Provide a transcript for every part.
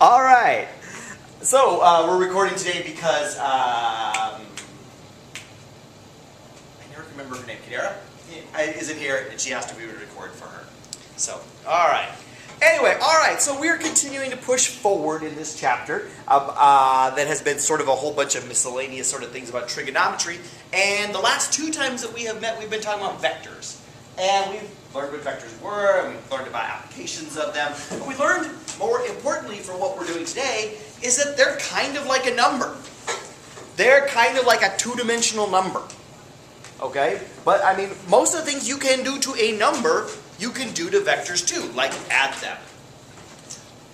All right. So we're recording today because I never can remember her name. Kadera isn't here, and she asked if we would record for her. So, all right. Anyway, all right. So we're continuing to push forward in this chapter that has been sort of a whole bunch of miscellaneous sort of things about trigonometry. And the last two times that we have met, we've been talking about vectors. And we've learned what vectors were, and we've learned about applications of them. But we learned, more importantly for what we're doing today, is that they're kind of like a number. They're kind of like a two-dimensional number. Okay? But, I mean, most of the things you can do to a number, you can do to vectors too, like add them.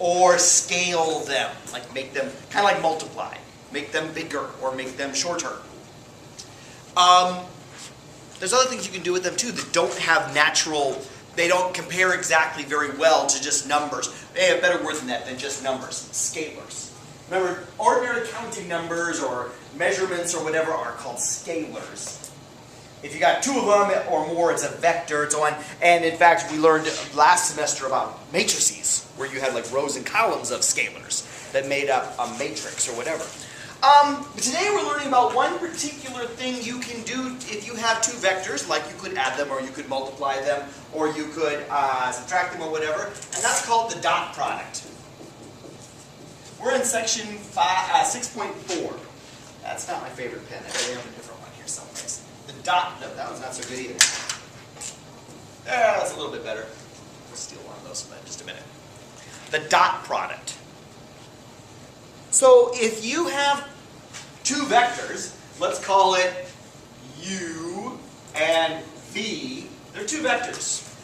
Or scale them, like make them, kind of like multiply. Make them bigger, or make them shorter. There's other things you can do with them too that don't have natural, they don't compare exactly very well to just numbers. They have a better word than that, than just numbers. Scalars. Remember, ordinary counting numbers or measurements or whatever are called scalars. If you got two of them or more, it's a vector and so on. And in fact, we learned last semester about matrices, where you had like rows and columns of scalars that made up a matrix or whatever. But today we're learning about one particular thing you can do if you have two vectors, like you could add them or you could multiply them or you could subtract them or whatever, and that's called the dot product. We're in section 6.4. That's not my favorite pen. I bet I have a different one here someplace. The dot, no, that one's not so good either. That's a little bit better. We'll steal one of those in just a minute. The dot product. So if you have two vectors, let's call it u and v, they're two vectors.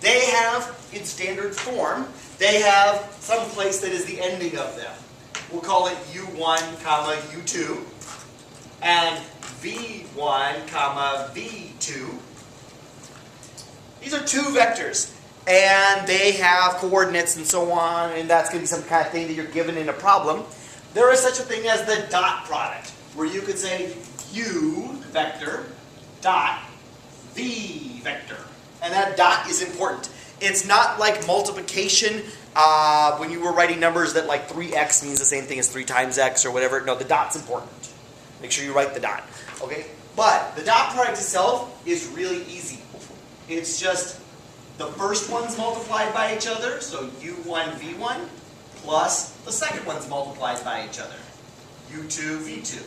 They have, in standard form, they have some place that is the ending of them. We'll call it u1, comma u2, and v1, comma v2. These are two vectors. And they have coordinates and so on, and that's going to be some kind of thing that you're given in a problem. There is such a thing as the dot product, where you could say u vector dot v vector. And that dot is important. It's not like multiplication when you were writing numbers that like 3x means the same thing as 3 times x or whatever. No, the dot's important. Make sure you write the dot. Okay? But the dot product itself is really easy. It's just the first one's multiplied by each other, so u1, v1, plus the second one's multiplied by each other, u2, v2.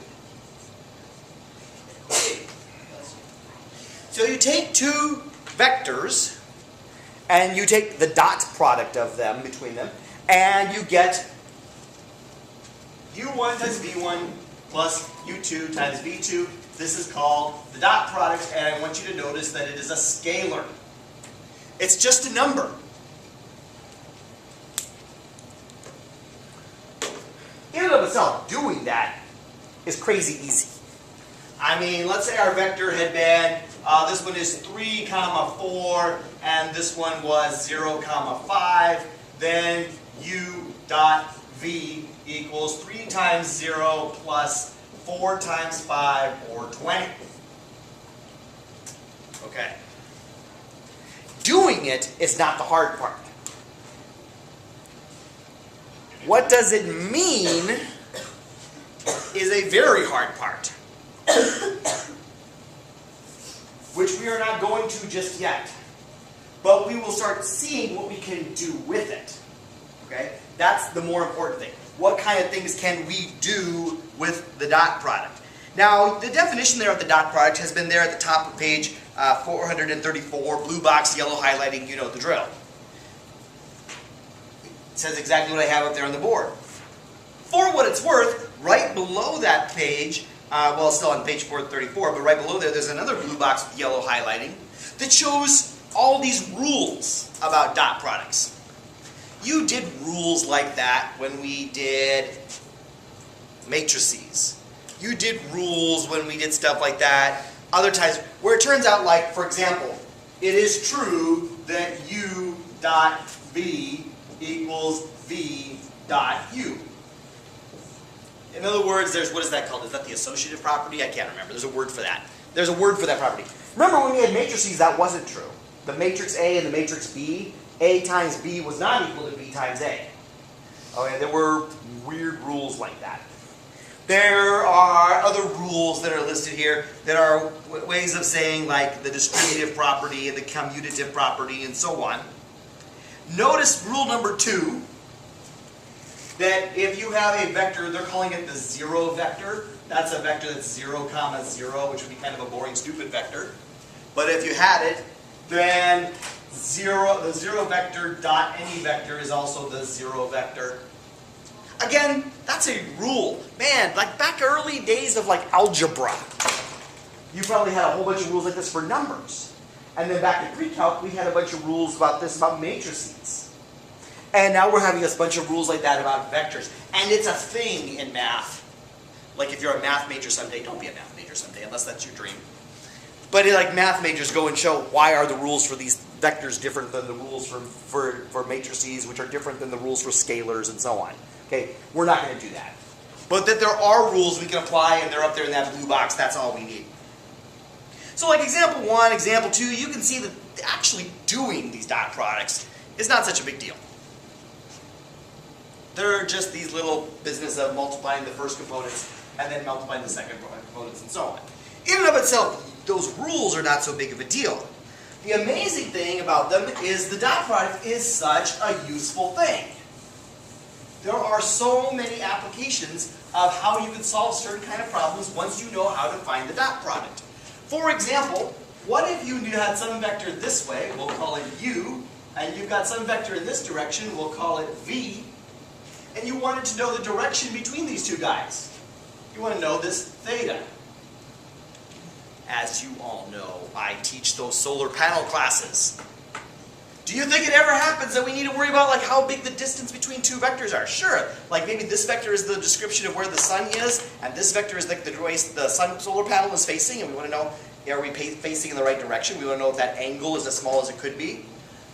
So you take two vectors, and you take the dot product of them, between them, and you get u1 times v1 plus u2 times v2. This is called the dot product, and I want you to notice that it is a scalar. It's just a number. In and of itself, doing that is crazy easy. I mean, let's say our vector had been, this one is 3, comma 4, and this one was 0, comma 5. Then u dot v equals 3 times 0 plus 4 times 5, or 20. Okay. Doing it is not the hard part. What does it mean is a very hard part, which we are not going to just yet. But we will start seeing what we can do with it. Okay? That's the more important thing. What kind of things can we do with the dot product? Now, the definition there of the dot product has been there at the top of page 434, blue box, yellow highlighting, you know the drill. It says exactly what I have up there on the board. For what it's worth, right below that page, well, it's still on page 434, but right below there, there's another blue box with yellow highlighting that shows all these rules about dot products. You did rules like that when we did matrices. You did rules when we did stuff like that. Other times, where it turns out, like, for example, it is true that u dot v equals v dot u. In other words, there's, what is that called? Is that the associative property? I can't remember. There's a word for that. There's a word for that property. Remember when we had matrices, that wasn't true. The matrix A and the matrix B, A times B was not equal to B times A. Okay, there were weird rules like that. There are other rules that are listed here that are ways of saying like the distributive property and the commutative property and so on. Notice rule number 2, that if you have a vector, they're calling it the zero vector. That's a vector that's 0, 0, which would be kind of a boring, stupid vector. But if you had it, then the zero vector dot any vector is also the zero vector. Again, that's a rule. Man, like back early days of like algebra, you probably had a whole bunch of rules like this for numbers. And then back in pre-calc, we had a bunch of rules about this, about matrices. And now we're having a bunch of rules like that about vectors. And it's a thing in math. Like if you're a math major someday, don't be a math major someday, unless that's your dream. But like math majors go and show why are the rules for these vectors different than the rules for matrices, which are different than the rules for scalars and so on. Okay, we're not going to do that. But that there are rules we can apply and they're up there in that blue box, that's all we need. So like example 1, example 2, you can see that actually doing these dot products is not such a big deal. They're just these little business of multiplying the first components and then multiplying the second components and so on. In and of itself, those rules are not so big of a deal. The amazing thing about them is the dot product is such a useful thing. There are so many applications of how you can solve certain kind of problems once you know how to find the dot product. For example, what if you had some vector this way, we'll call it u, and you've got some vector in this direction, we'll call it v, and you wanted to know the direction between these two guys. You want to know this theta. As you all know, I teach those solar panel classes. Do you think it ever happens that we need to worry about like how big the distance between two vectors are? Sure, like maybe this vector is the description of where the sun is, and this vector is like the way the sun solar panel is facing, and we want to know, are we facing in the right direction? We want to know if that angle is as small as it could be.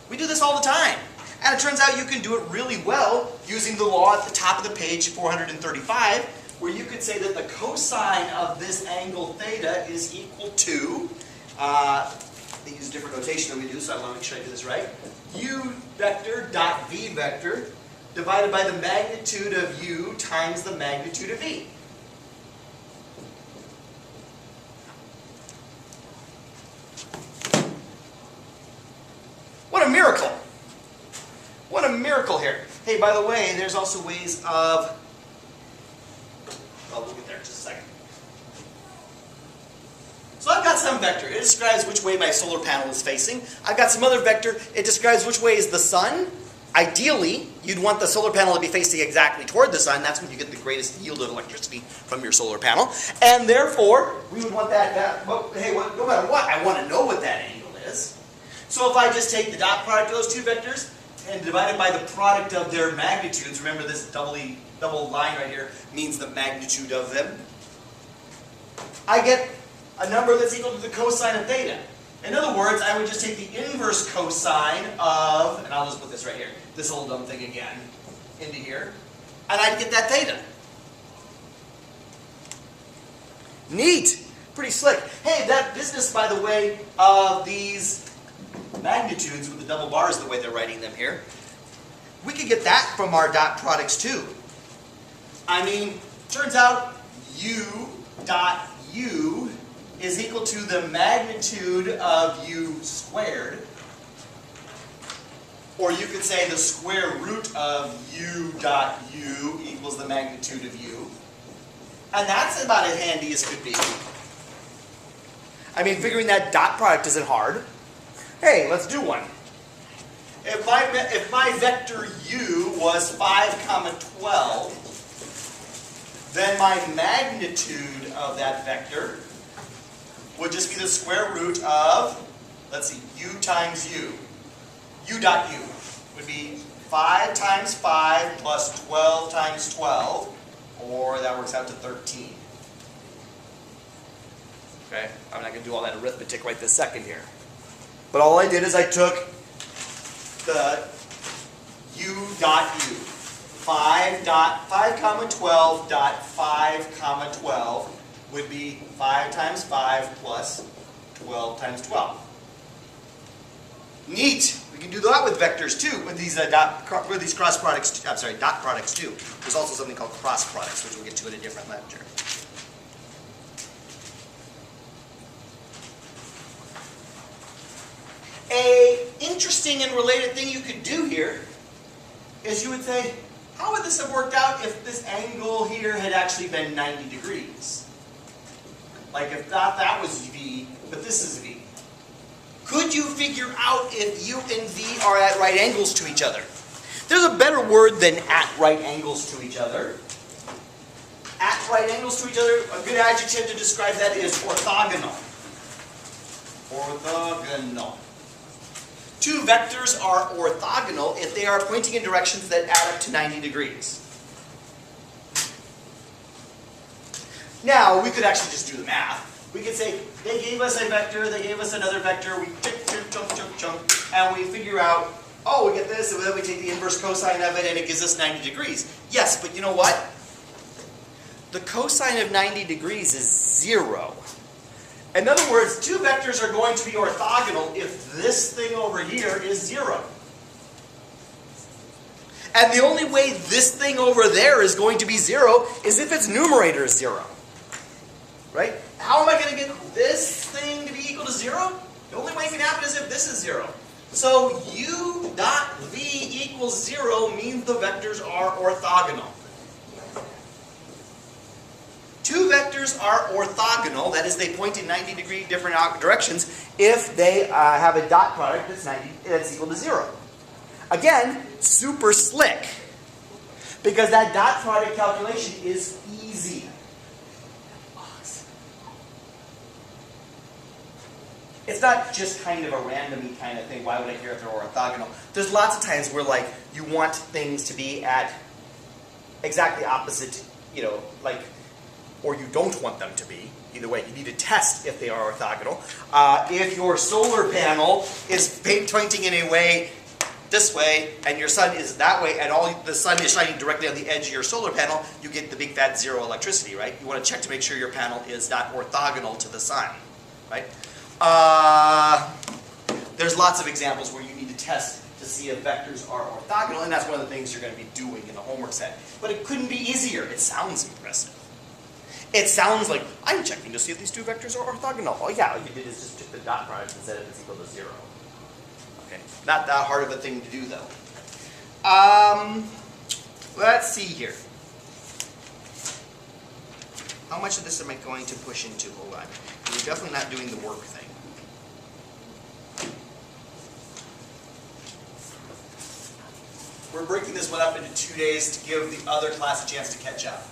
We do this all the time. And it turns out you can do it really well using the law at the top of the page, 435, where you could say that the cosine of this angle theta is equal to, they use different notation than we do, so I want to make sure I do this right, u vector dot v vector divided by the magnitude of u times the magnitude of v. What a miracle! What a miracle here. Hey, by the way, there's also ways of, well, we'll get there in just a second. So I've got some vector. It describes which way my solar panel is facing. I've got some other vector. It describes which way is the sun. Ideally, you'd want the solar panel to be facing exactly toward the sun. That's when you get the greatest yield of electricity from your solar panel. And therefore, we would want well, hey, no matter what, I want to know what that angle is. So if I just take the dot product of those two vectors and divide it by the product of their magnitudes, remember this double line right here means the magnitude of them, I get a number that's equal to the cosine of theta. In other words, I would just take the inverse cosine of, and I'll just put this right here, this little dumb thing again, into here, and I'd get that theta. Neat! Pretty slick. Hey, that business, by the way, of these magnitudes with the double bars the way they're writing them here, we could get that from our dot products too. I mean, turns out u dot u is equal to the magnitude of u squared, or you could say the square root of u dot u equals the magnitude of u, and that's about as handy as could be. I mean, figuring that dot product isn't hard. Hey, let's do one. If my vector u was 5, 12, then my magnitude of that vector would just be the square root of, let's see, u times u. U dot u would be 5 times 5 plus 12 times 12, or that works out to 13. Okay, I'm not going to do all that arithmetic right this second here. But all I did is I took the u dot u. 5, 12 dot 5, 12 would be 5 times 5 plus 12 times 12. Neat! We You can do that with vectors too, with these dot products too. There's also something called cross products, which we'll get to in a different lecture. A interesting and related thing you could do here is you would say, how would this have worked out if this angle here had actually been 90 degrees? Like if that was V, but this is V. Could you figure out if U and V are at right angles to each other? There's a better word than at right angles to each other. At right angles to each other, a good adjective to describe that is orthogonal. Orthogonal. Two vectors are orthogonal if they are pointing in directions that add up to 90 degrees. Now, we could actually just do the math. We could say, they gave us a vector, they gave us another vector, we chunk, and we figure out, oh, we get this, and then we take the inverse cosine of it, and it gives us 90 degrees. Yes, but you know what? The cosine of 90 degrees is 0. In other words, two vectors are going to be orthogonal if this thing over here is 0. And the only way this thing over there is going to be 0 is if its numerator is 0. Right? How am I going to get this thing to be equal to 0? The only way it can happen is if this is 0. So U dot V equals 0 means the vectors are orthogonal. Two vectors are orthogonal, that is, they point in 90-degree different directions, if they have a dot product that's equal to 0. Again, super slick, because that dot product calculation is easy. It's not just kind of a randomy kind of thing. Why would I care if they're orthogonal? There's lots of times where, like, you want things to be at exactly opposite, or you don't want them to be. Either way, you need to test if they are orthogonal. If your solar panel is pointing in a way this way, and your sun is that way, and the sun is shining directly on the edge of your solar panel, you get the big fat 0 electricity, right? You want to check to make sure your panel is not orthogonal to the sun, right? There's lots of examples where you need to test to see if vectors are orthogonal, and that's one of the things you're going to be doing in the homework set. But it couldn't be easier. It sounds impressive. It sounds like, I'm checking to see if these two vectors are orthogonal. Oh yeah, all you did is just took the dot product and said if it's equal to 0. Okay, not that hard of a thing to do though. Let's see here. How much of this am I going to push into? Hold on. You're definitely not doing the work thing. We're breaking this one up into 2 days to give the other class a chance to catch up.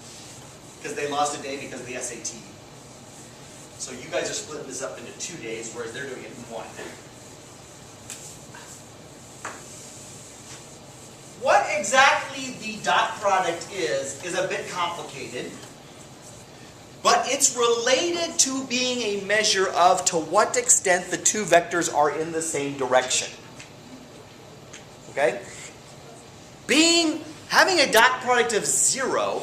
Because they lost a day because of the SAT. So you guys are splitting this up into 2 days, whereas they're doing it in 1. What exactly the dot product is a bit complicated. But it's related to being a measure of to what extent the two vectors are in the same direction. Okay? Having a dot product of 0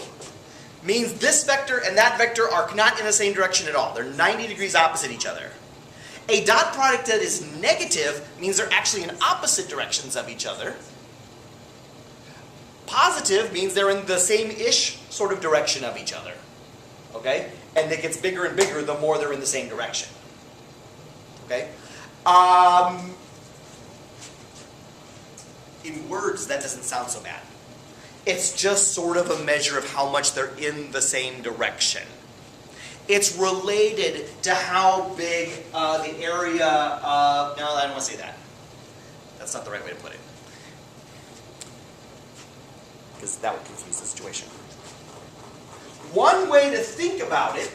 means this vector and that vector are not in the same direction at all. They're 90 degrees opposite each other. A dot product that is negative means they're actually in opposite directions of each other. Positive means they're in the same-ish sort of direction of each other. Okay? And it gets bigger and bigger the more they're in the same direction. Okay? In words, that doesn't sound so bad. It's just sort of a measure of how much they're in the same direction. It's related to how big the area of... No, I don't want to say that. That's not the right way to put it. Because that would confuse the situation. One way to think about it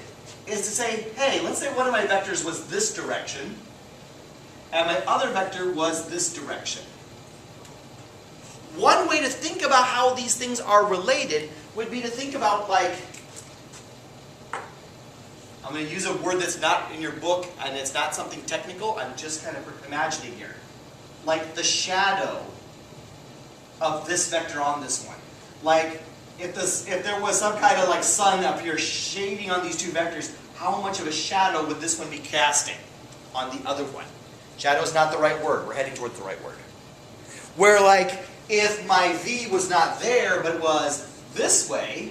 is to say, hey, let's say one of my vectors was this direction, and my other vector was this direction. One way to think about how these things are related would be to think about, like, I'm going to use a word that's not in your book and it's not something technical, I'm just kind of imagining here. Like the shadow of this vector on this one. Like, if there was some kind of like sun up here shading on these two vectors, how much of a shadow would this one be casting on the other one? Shadow is not the right word. We're heading towards the right word. Where like, if my V was not there, but was this way,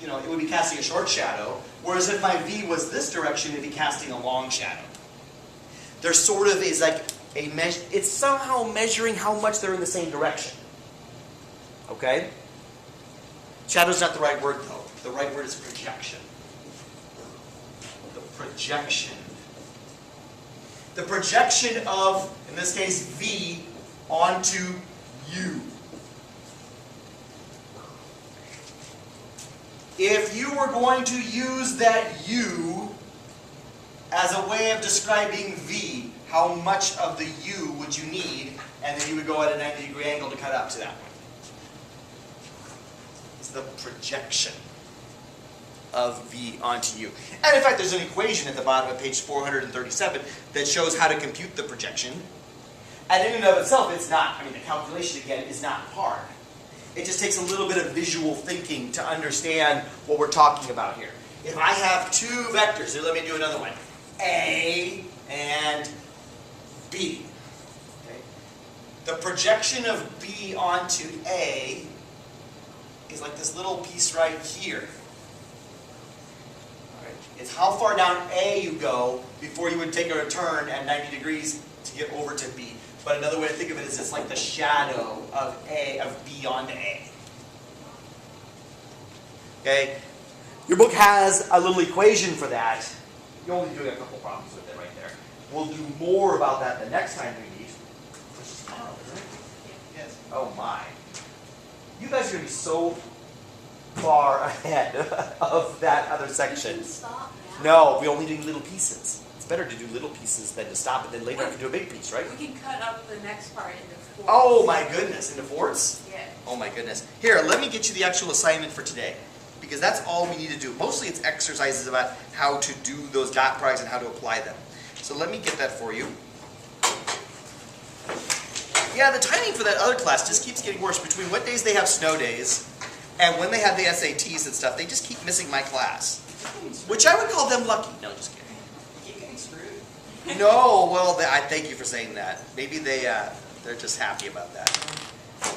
you know, it would be casting a short shadow. Whereas if my V was this direction, it would be casting a long shadow. There sort of is like a measure, it's somehow measuring how much they're in the same direction. Okay? Shadow's not the right word though. The right word is projection. The projection. The projection of, in this case, V onto U. If you were going to use that U as a way of describing V, how much of the U would you need? And then you would go at a 90-degree angle to cut up to that one. It's the projection of V onto U. And in fact, there's an equation at the bottom of page 437 that shows how to compute the projection. And in and of itself, it's not, I mean, the calculation again is not hard. It just takes a little bit of visual thinking to understand what we're talking about here. If I have two vectors, here, let me do another one. A and B. Okay. The projection of B onto A is like this little piece right here. All right. It's how far down A you go before you would take a turn at 90 degrees to get over to B. But another way to think of it is it's like the shadow of B onto A. Okay? Your book has a little equation for that. You're only doing a couple problems with it right there. We'll do more about that the next time we meet. Which is tomorrow, isn't it? Yes. Oh my. You guys are going to be so far ahead of that other section. Stop now. No, we're only doing little pieces. It's better to do little pieces than to stop and then later I can do a big piece, right? We can cut up the next part into four. Oh my goodness, into fourths? Yeah. Oh my goodness. Here, let me get you the actual assignment for today. Because that's all we need to do. Mostly it's exercises about how to do those dot products and how to apply them. So let me get that for you. Yeah, the timing for that other class just keeps getting worse. Between what days they have snow days and when they have the SATs and stuff, they just keep missing my class. Which I would call them lucky. No, just kidding. Keep getting screwed. No, well, I thank you for saying that. Maybe they're just happy about that.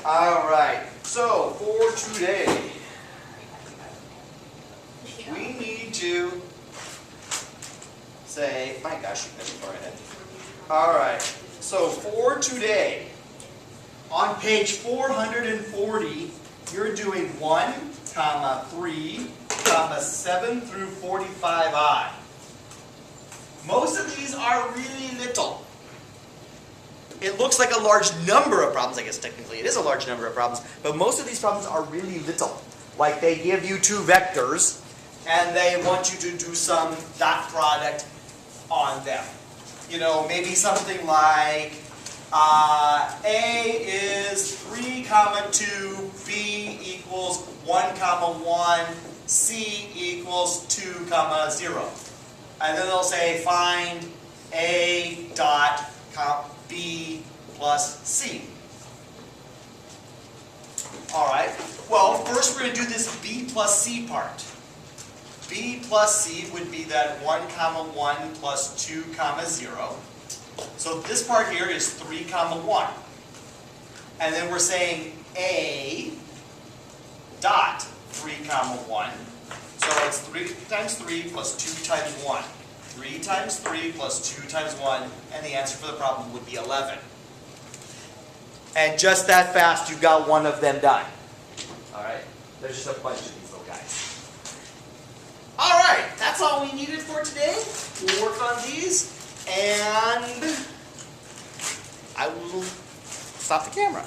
All right. So for today, we need to say, my gosh, you guys are far ahead. All right. So for today, on page 440, you're doing 1, 3, 7 through 45I. Most of these are really little. It looks like a large number of problems. I guess technically it is a large number of problems, but most of these problems are really little. Like they give you two vectors, and they want you to do some dot product on them. You know, maybe something like A is 3, 2, B equals 1, 1, C equals 2, 0. And then they'll say find A dot B plus C. All right. Well, first we're going to do this B plus C part. B plus C would be that 1, 1 plus 2, 0. So this part here is 3, 1. And then we're saying A dot 3, 1. So it's 3 times 3 plus 2 times 1. 3 times 3 plus 2 times 1, and the answer for the problem would be 11. And just that fast, you've got one of them done. All right? There's just a bunch of these little guys. All right, that's all we needed for today. We'll work on these, and I will stop the camera.